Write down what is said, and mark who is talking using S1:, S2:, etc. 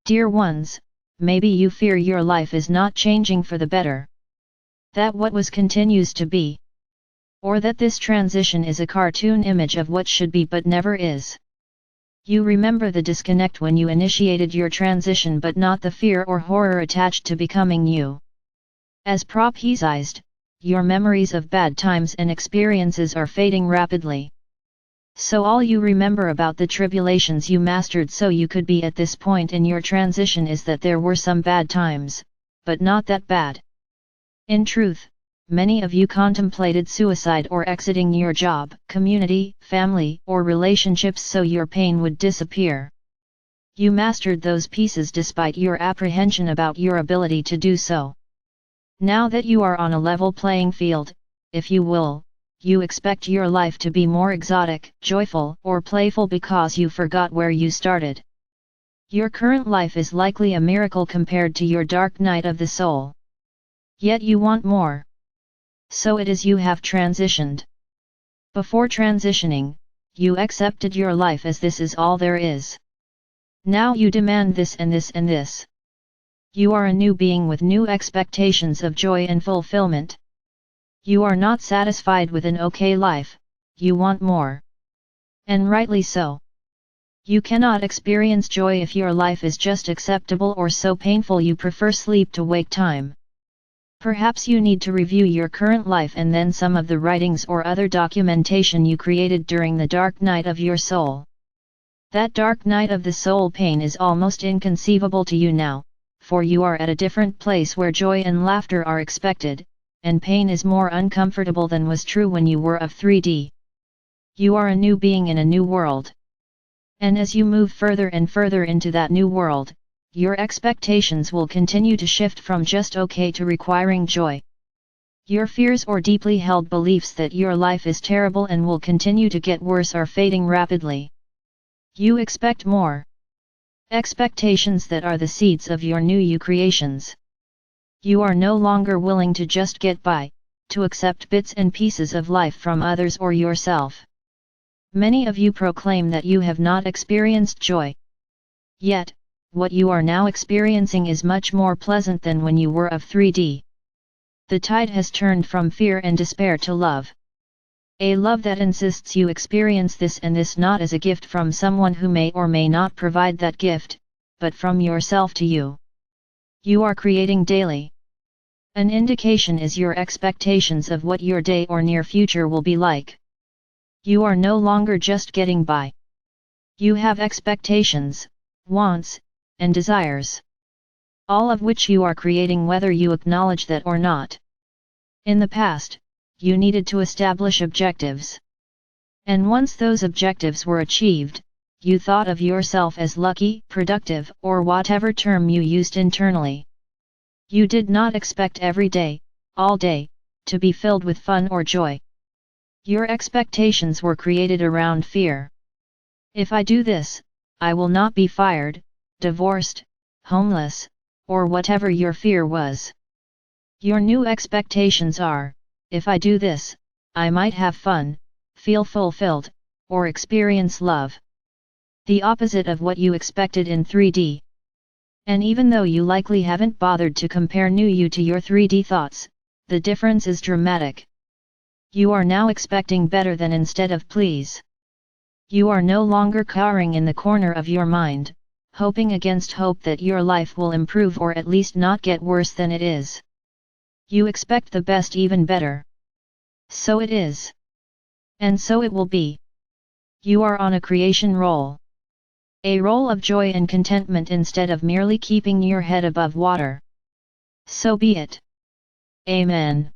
S1: Dear ones, maybe you fear your life is not changing for the better. That what was continues to be. Or that this transition is a cartoon image of what should be but never is. You remember the disconnect when you initiated your transition but not the fear or horror attached to becoming you. As prophesied, your memories of bad times and experiences are fading rapidly. So all you remember about the tribulations you mastered so you could be at this point in your transition is that there were some bad times, but not that bad. In truth, many of you contemplated suicide or exiting your job, community, family, or relationships so your pain would disappear. You mastered those pieces despite your apprehension about your ability to do so. Now that you are on a level playing field, if you will, you expect your life to be more exotic, joyful, or playful because you forgot where you started. Your current life is likely a miracle compared to your dark night of the soul. Yet you want more. So it is you have transitioned. Before transitioning, you accepted your life as this is all there is. Now you demand this and this and this. You are a new being with new expectations of joy and fulfillment. You are not satisfied with an okay life, you want more. And rightly so. You cannot experience joy if your life is just acceptable or so painful you prefer sleep to wake time. Perhaps you need to review your current life and then some of the writings or other documentation you created during the dark night of your soul. That dark night of the soul pain is almost inconceivable to you now, for you are at a different place where joy and laughter are expected, and pain is more uncomfortable than was true when you were of 3D. You are a new being in a new world. And as you move further and further into that new world, your expectations will continue to shift from just okay to requiring joy. Your fears or deeply held beliefs that your life is terrible and will continue to get worse are fading rapidly. You expect more. Expectations that are the seeds of your new you creations. You are no longer willing to just get by, to accept bits and pieces of life from others or yourself. Many of you proclaim that you have not experienced joy. Yet, what you are now experiencing is much more pleasant than when you were of 3D. The tide has turned from fear and despair to love. A love that insists you experience this and this not as a gift from someone who may or may not provide that gift, but from yourself to you. You are creating daily. An indication is your expectations of what your day or near future will be like. You are no longer just getting by. You have expectations, wants, and desires. All of which you are creating whether you acknowledge that or not. In the past, you needed to establish objectives. And once those objectives were achieved, you thought of yourself as lucky, productive, or whatever term you used internally. You did not expect every day, all day, to be filled with fun or joy. Your expectations were created around fear. If I do this, I will not be fired, divorced, homeless, or whatever your fear was. Your new expectations are, if I do this, I might have fun, feel fulfilled, or experience love. The opposite of what you expected in 3D. And even though you likely haven't bothered to compare new you to your 3D thoughts, the difference is dramatic. You are now expecting better than instead of please. You are no longer cowering in the corner of your mind, hoping against hope that your life will improve or at least not get worse than it is. You expect the best even better. So it is. And so it will be. You are on a creation roll. A roll of joy and contentment instead of merely keeping your head above water. So be it. Amen.